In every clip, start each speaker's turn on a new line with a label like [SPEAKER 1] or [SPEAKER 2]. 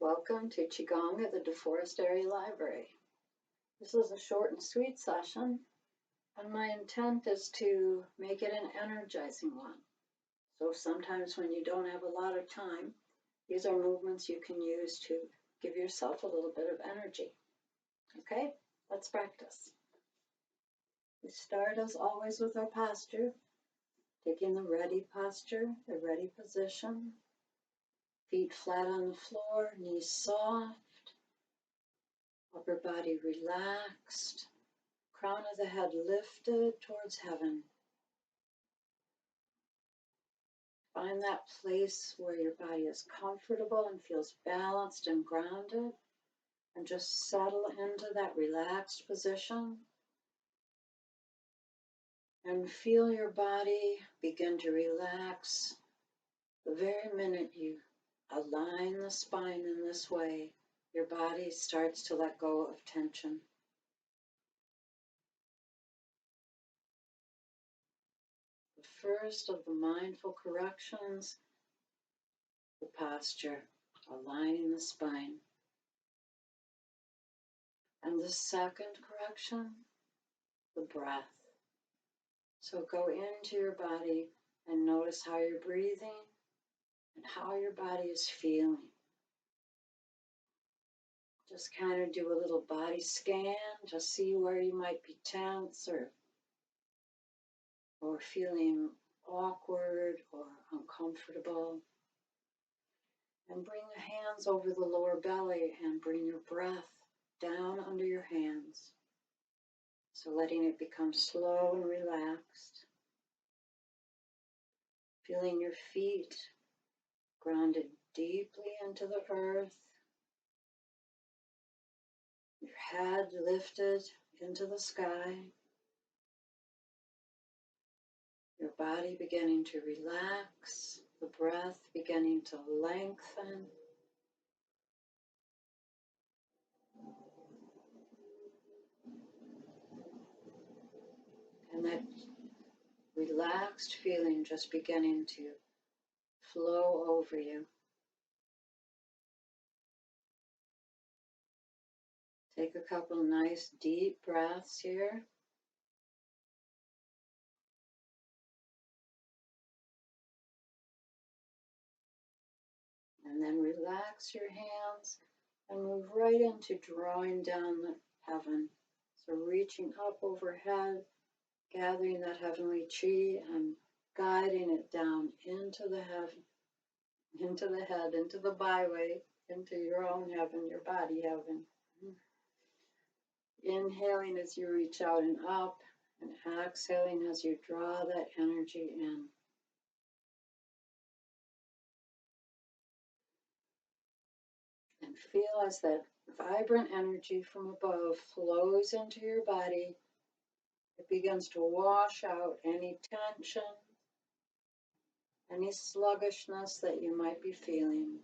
[SPEAKER 1] Welcome to Qigong at the DeForest Area Library. This is a short and sweet session, and my intent is to make it an energizing one. So sometimes when you don't have a lot of time, these are movements you can use to give yourself a little bit of energy. Okay, let's practice. We start as always with our posture, taking the ready posture, the ready position. Feet flat on the floor, knees soft, upper body relaxed, crown of the head lifted towards heaven. Find that place where your body is comfortable and feels balanced and grounded, and just settle into that relaxed position. And feel your body begin to relax the very minute you align the spine in this way. Your body starts to let go of tension. The first of the mindful corrections, the posture, aligning the spine. And the second correction, the breath. So go into your body and notice how you're breathing and how your body is feeling. Just kind of do a little body scan to see where you might be tense or feeling awkward or uncomfortable. And bring the hands over the lower belly and bring your breath down under your hands. So letting it become slow and relaxed. Feeling your feet grounded deeply into the earth. Your head lifted into the sky. Your body beginning to relax. The breath beginning to lengthen. And that relaxed feeling just beginning to flow over you. Take a couple nice deep breaths here. And then relax your hands and move right into drawing down the heaven. So reaching up overhead, gathering that heavenly chi and guiding it down into the heaven, into the head, into the byway, into your own heaven, your body heaven. Inhaling as you reach out and up, and exhaling as you draw that energy in. And feel as that vibrant energy from above flows into your body. It begins to wash out any tension, any sluggishness that you might be feeling.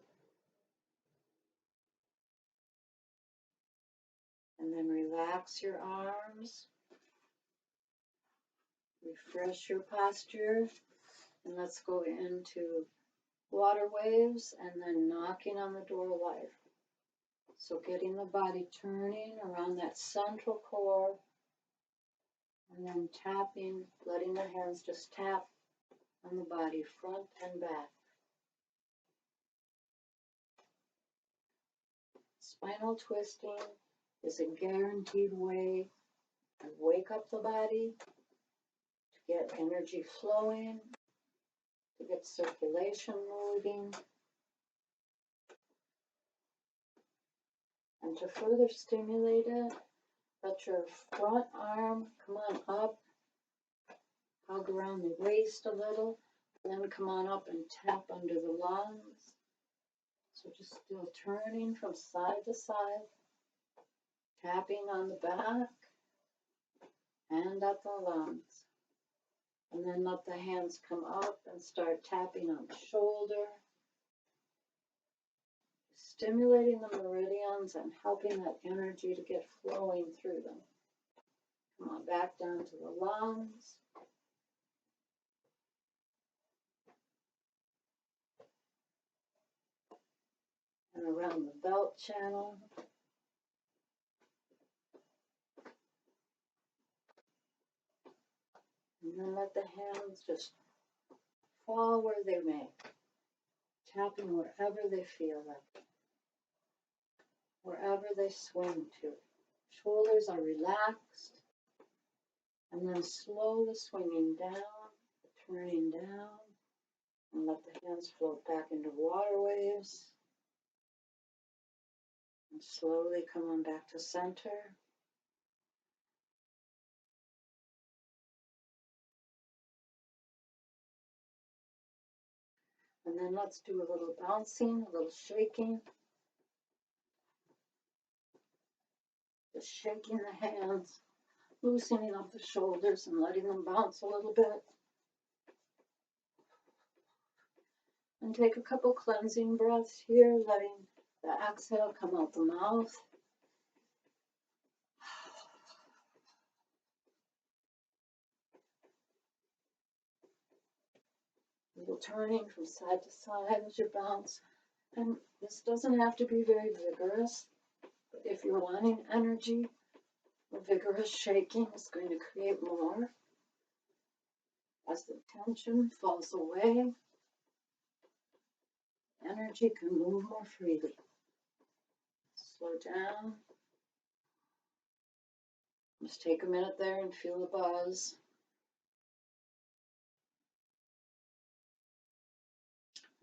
[SPEAKER 1] And then relax your arms. Refresh your posture. And let's go into water waves and then knocking on the door of life. So getting the body turning around that central core and then tapping, letting the hands just tap on the body front and back. Spinal twisting is a guaranteed way to wake up the body, to get energy flowing, to get circulation moving, and to further stimulate it, let your front arm come on up, hug around the waist a little, and then come on up and tap under the lungs. So just still turning from side to side, tapping on the back and at the lungs. And then let the hands come up and start tapping on the shoulder, stimulating the meridians and helping that energy to get flowing through them. Come on back down to the lungs. And around the belt channel. And then let the hands just fall where they may, tapping wherever they feel like, wherever they swing to. Shoulders are relaxed, and then slowly swinging down, turning down, and let the hands float back into water waves. And slowly come on back to center. And then let's do a little bouncing, a little shaking. Just shaking the hands, loosening up the shoulders and letting them bounce a little bit. And take a couple cleansing breaths here, letting the exhale come out the mouth. A little turning from side to side as you bounce. And this doesn't have to be very vigorous, but if you're wanting energy, a vigorous shaking is going to create more. As the tension falls away, energy can move more freely. Slow down. Just take a minute there and feel the buzz.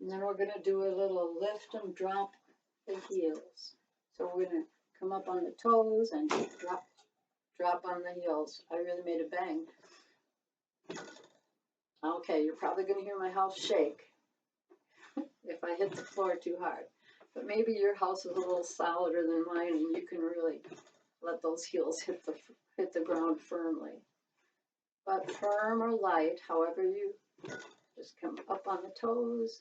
[SPEAKER 1] And then we're going to do a little lift and drop the heels. So we're going to come up on the toes and drop on the heels. I really made a bang. Okay, you're probably going to hear my house shake if I hit the floor too hard. But maybe your house is a little solider than mine and you can really let those heels hit the ground firmly. But firm or light, however you just come up on the toes,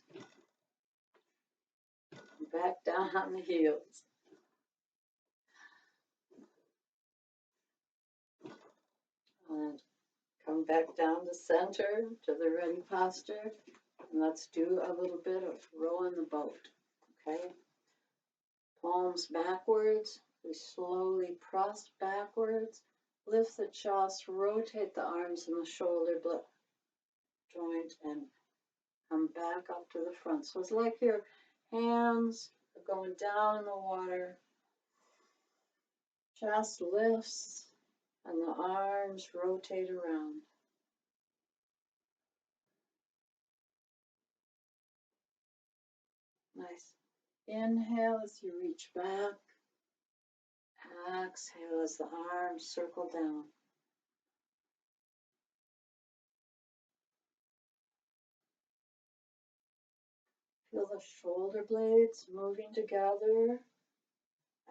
[SPEAKER 1] back down on the heels. And come back down to center, to the ready posture. And let's do a little bit of rowing the boat, okay? Palms backwards. We slowly press backwards. Lift the chest, rotate the arms and the shoulder joint, and come back up to the front. So it's like your hands are going down in the water. Chest lifts, and the arms rotate around. Nice. Inhale as you reach back. Exhale as the arms circle down. Feel the shoulder blades moving together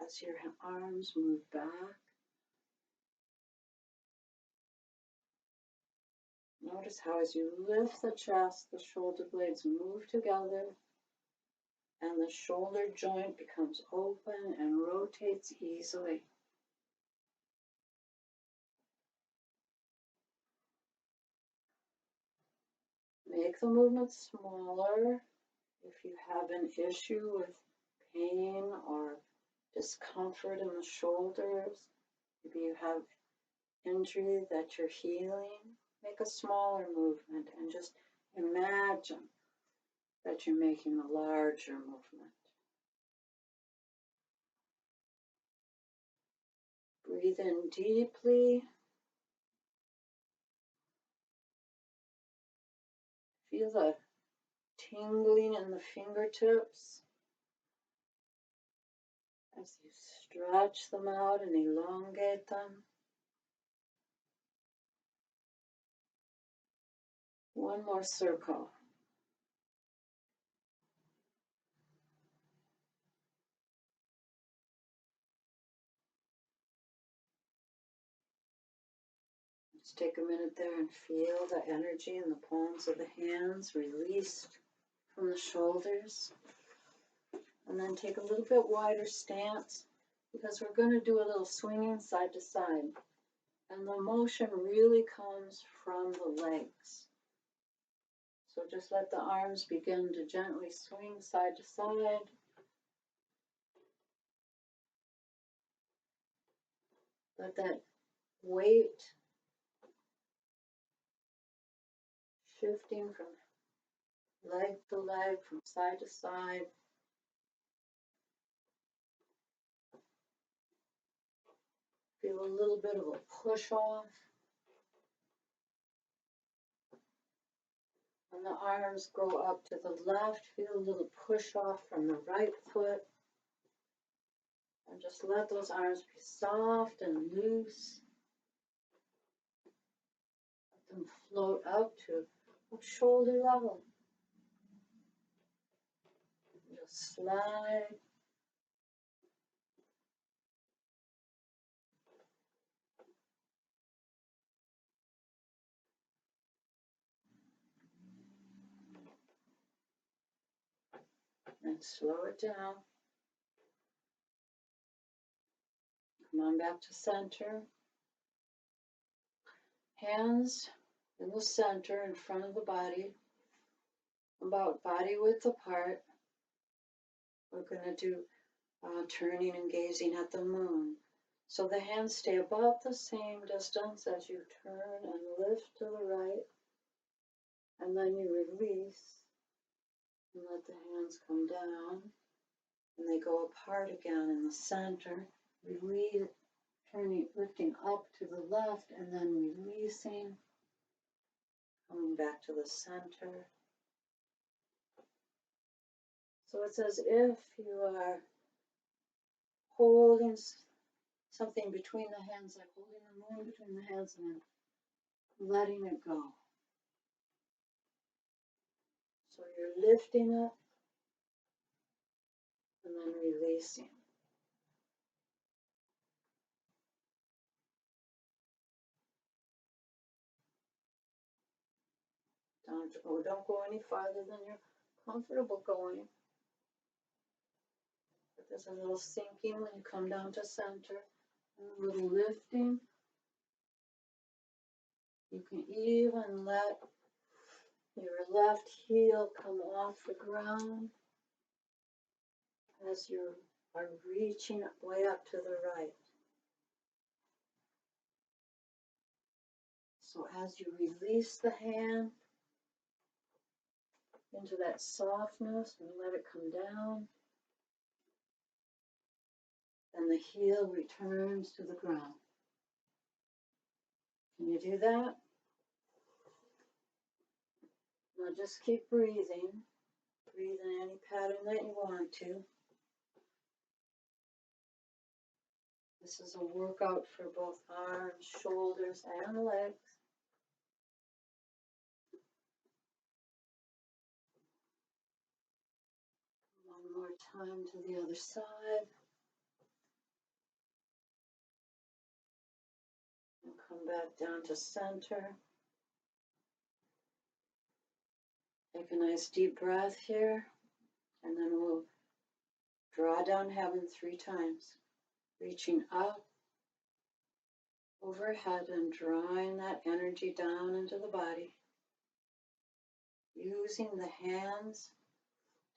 [SPEAKER 1] as your arms move back. Notice how as you lift the chest, the shoulder blades move together and the shoulder joint becomes open and rotates easily. Make the movement smaller. If you have an issue with pain or discomfort in the shoulders, maybe you have injury that you're healing, make a smaller movement and just imagine that you're making a larger movement. Breathe in deeply. Feel the tingling in the fingertips as you stretch them out and elongate them. One more circle. Just take a minute there and feel the energy in the palms of the hands released from the shoulders. And then take a little bit wider stance because we're going to do a little swinging side to side. And the motion really comes from the legs. So just let the arms begin to gently swing side to side. Let that weight shifting from leg to leg, from side to side. Feel a little bit of a push off. When the arms go up to the left, feel a little push off from the right foot. And just let those arms be soft and loose. Let them float up to shoulder level. Just slide. And slow it down. Come on back to center. Hands in the center, in front of the body, about body width apart. We're going to do turning and gazing at the moon. So the hands stay about the same distance as you turn and lift to the right. And then you release and let the hands come down. And they go apart again in the center. Release, turning, lifting up to the left and then releasing. Coming back to the center. So it's as if you are holding something between the hands, like holding the moon between the hands and then letting it go. So you're lifting it and then releasing. Don't go any farther than you're comfortable going. But there's a little sinking when you come down to center, and a little lifting. You can even let your left heel come off the ground as you are reaching way up to the right. So as you release the hand into that softness and let it come down, then the heel returns to the ground. Can you do that? Now just keep breathing. Breathe in any pattern that you want to. This is a workout for both arms, shoulders, and legs. One more time to the other side. And come back down to center. Take a nice deep breath here. And then we'll draw down heaven 3 times. Reaching up, overhead, and drawing that energy down into the body. Using the hands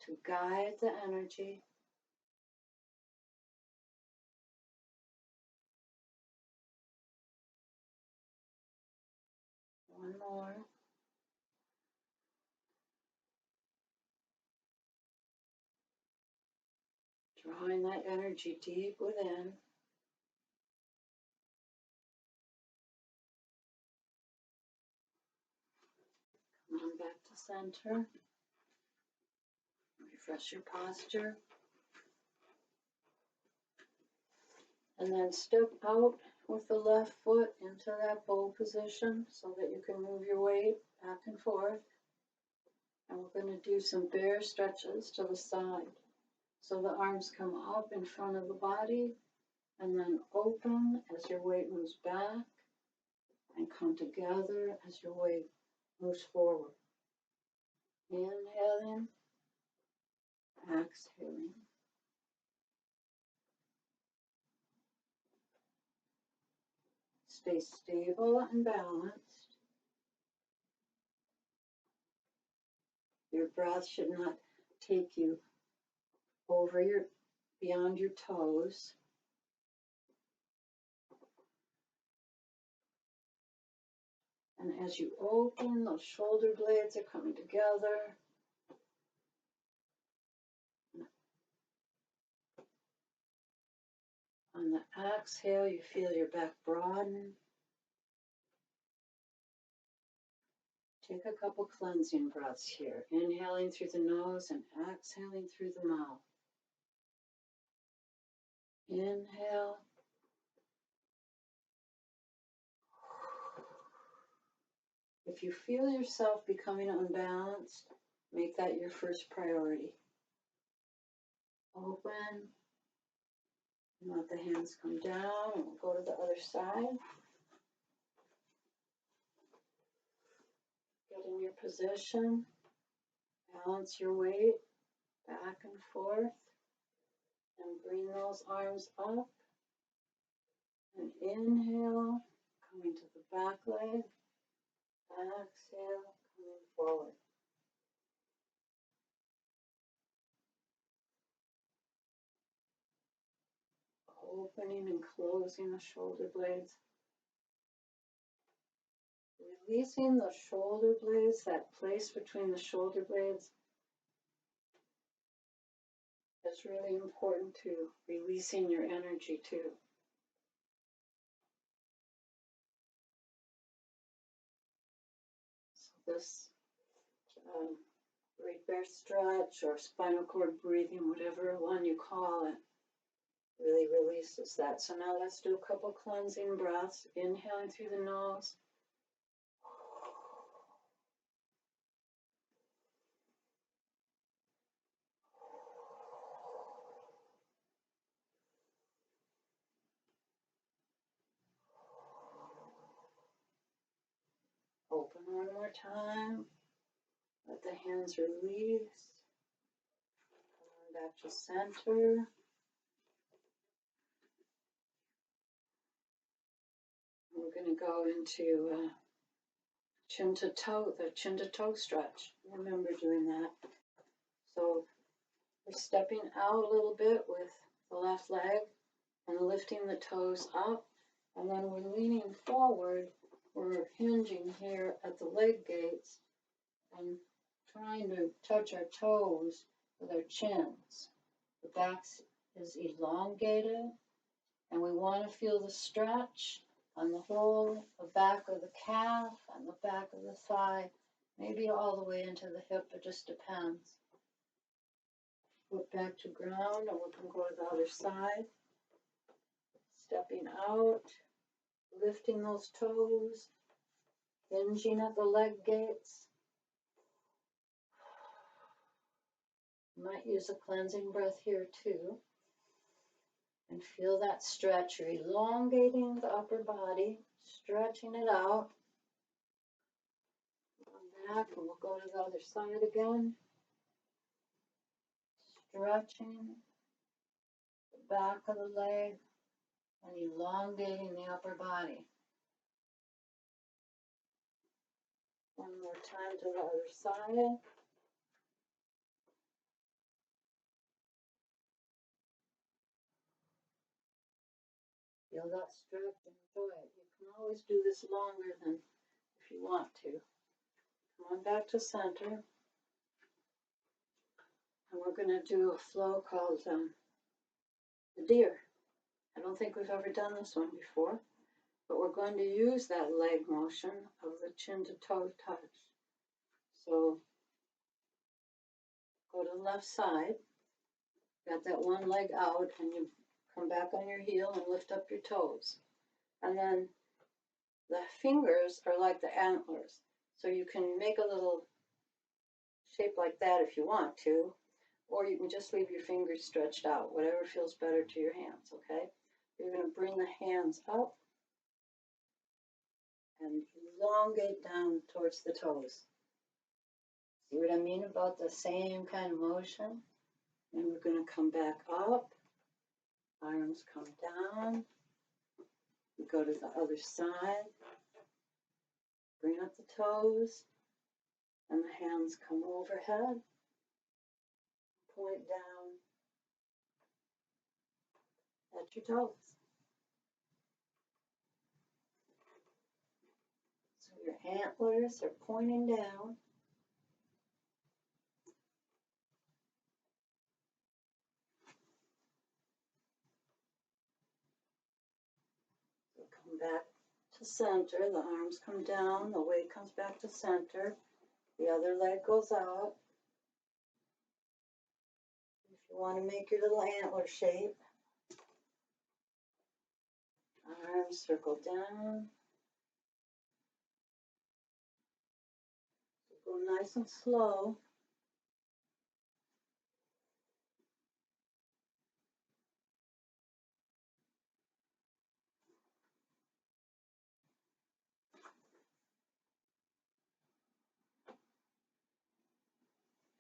[SPEAKER 1] to guide the energy. One more. Drawing that energy deep within. Come on back to center. Refresh your posture. And then step out with the left foot into that bow position so that you can move your weight back and forth. And we're going to do some bear stretches to the side. So the arms come up in front of the body and then open as your weight moves back and come together as your weight moves forward. Inhaling, exhaling. Stay stable and balanced. Your breath should not take you beyond your toes. And as you open, those shoulder blades are coming together. On the exhale, you feel your back broaden. Take a couple cleansing breaths here, inhaling through the nose and exhaling through the mouth. Inhale. If you feel yourself becoming unbalanced, make that your first priority. Open. And let the hands come down, and we'll go to the other side. Get in your position. Balance your weight back and forth. And bring those arms up. And inhale, coming to the back leg. Exhale, coming forward. Opening and closing the shoulder blades. Releasing the shoulder blades, that place between the shoulder blades is really important to releasing your energy too. So this great bear stretch or spinal cord breathing, whatever one you call it, really releases that. So now let's do a couple cleansing breaths, inhaling through the nose. Open one more time. Let the hands release. Come back to center. We're going to go into chin to toe, the chin to toe stretch. Remember doing that. So we're stepping out a little bit with the left leg and lifting the toes up. And then we're leaning forward. We're hinging here at the leg gates and trying to touch our toes with our chins. The back is elongated, and we want to feel the stretch on the whole, the back of the calf and the back of the thigh, maybe all the way into the hip, it just depends. Foot back to ground, and we can go to the other side. Stepping out, lifting those toes, hinging at the leg gates. Might use a cleansing breath here too. And feel that stretch. You're elongating the upper body, stretching it out. Come back, and we'll go to the other side again. Stretching the back of the leg and elongating the upper body. One more time to the other side. Feel that stretch and enjoy it. You can always do this longer than if you want to. Come on back to center. And we're going to do a flow called the deer. I don't think we've ever done this one before, but we're going to use that leg motion of the chin to toe touch. So go to the left side, got that one leg out, and you come back on your heel and lift up your toes. And then the fingers are like the antlers. So you can make a little shape like that if you want to, or you can just leave your fingers stretched out, whatever feels better to your hands, okay? You're going to bring the hands up and elongate down towards the toes. See what I mean about the same kind of motion? And we're going to come back up, arms come down, we go to the other side, bring up the toes, and the hands come overhead, point down at your toes. So Your antlers are pointing down. So come back to center. The arms come down. The weight comes back to center. The other leg goes out. If you want to make your little antler shape, arms circle down. Go nice and slow.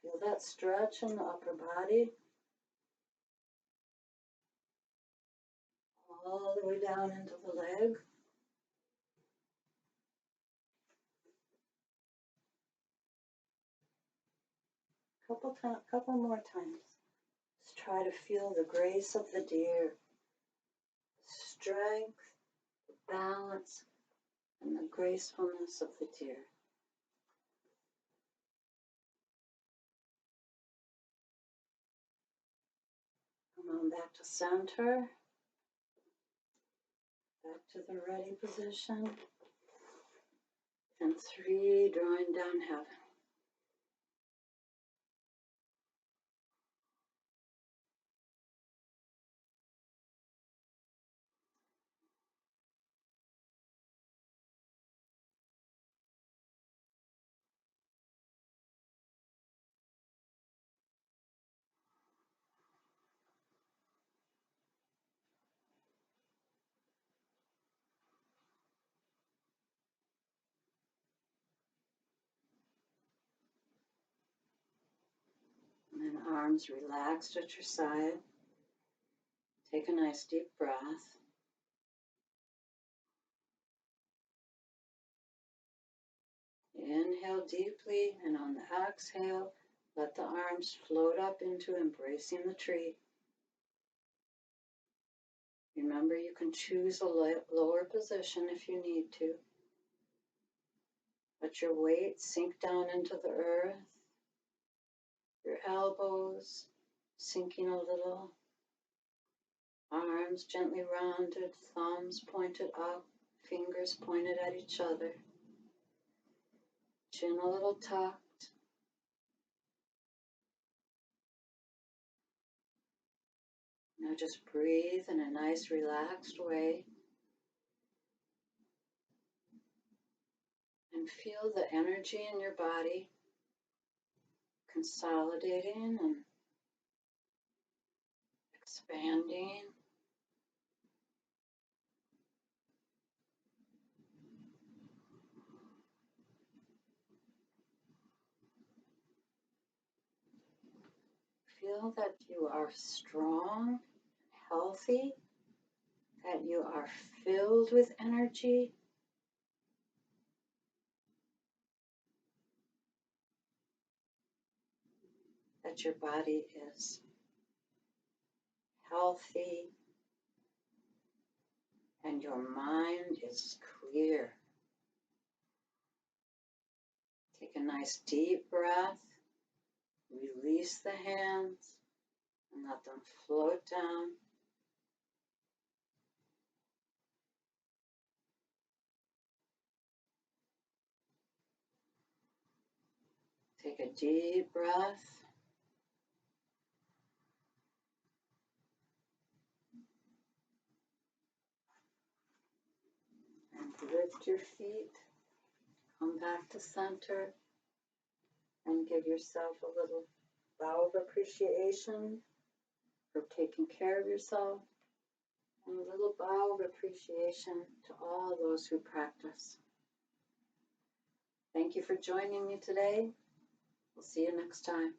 [SPEAKER 1] Feel that stretch in the upper body. All the way down into the leg. Couple more times. Just try to feel the grace of the deer, strength, the balance, and the gracefulness of the deer. Come on back to center, back to the ready position, and 3, drawing down heaven. And then arms relaxed at your side. Take a nice deep breath. Inhale deeply, and on the exhale, let the arms float up into embracing the tree. Remember, you can choose a lower position if you need to. Let your weight sink down into the earth. Your elbows sinking a little. Arms gently rounded, thumbs pointed up, fingers pointed at each other. Chin a little tucked. Now just breathe in a nice relaxed way. And feel the energy in your body consolidating and expanding. Feel that you are strong, healthy, that you are filled with energy. That your body is healthy and your mind is clear. Take a nice deep breath. Release the hands and let them float down. Take a deep breath. And lift your feet. Come back to center and give yourself a little bow of appreciation for taking care of yourself, and a little bow of appreciation to all those who practice. Thank you for joining me today. We'll see you next time.